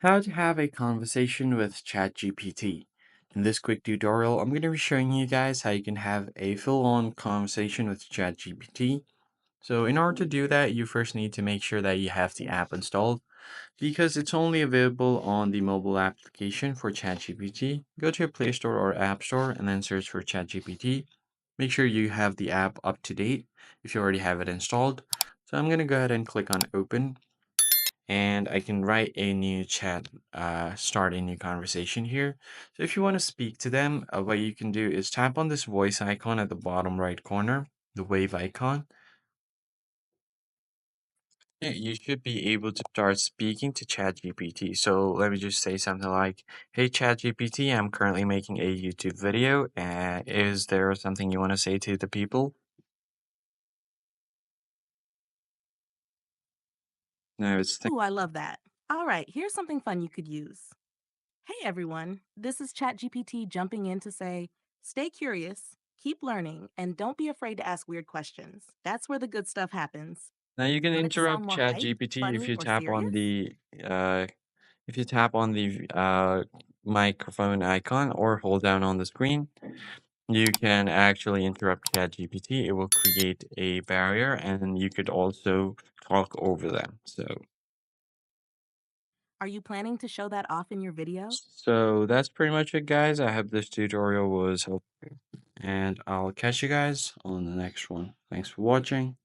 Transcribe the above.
How to have a conversation with ChatGPT. In this quick tutorial, I'm going to be showing you guys how you can have a full-on conversation with ChatGPT. So in order to do that, you first need to make sure that you have the app installed because it's only available on the mobile application for ChatGPT. Go to your Play Store or App Store and then search for ChatGPT. Make sure you have the app up to date if you already have it installed. So I'm going to go ahead and click on Open and I can write a new chat, start a new conversation here. So if you want to speak to them, what you can do is tap on this voice icon at the bottom right corner, the wave icon. Yeah, you should be able to start speaking to ChatGPT. So let me just say something like, "Hey ChatGPT, I'm currently making a YouTube video, and is there something you want to say to the people?" No, it's Ooh, I love that. All right, here's something fun you could use. Hey everyone, this is ChatGPT jumping in to say, stay curious, keep learning, and don't be afraid to ask weird questions. That's where the good stuff happens. now you can Want it to sound interrupt more hype, ChatGPT funny, or serious? uh if you tap on the microphone icon or hold down on the screen. You can actually interrupt ChatGPT. It will create a barrier, and you could also talk over them. Are you planning to show that off in your video? So that's pretty much it, guys. I hope this tutorial was helpful, and I'll catch you guys on the next one. Thanks for watching.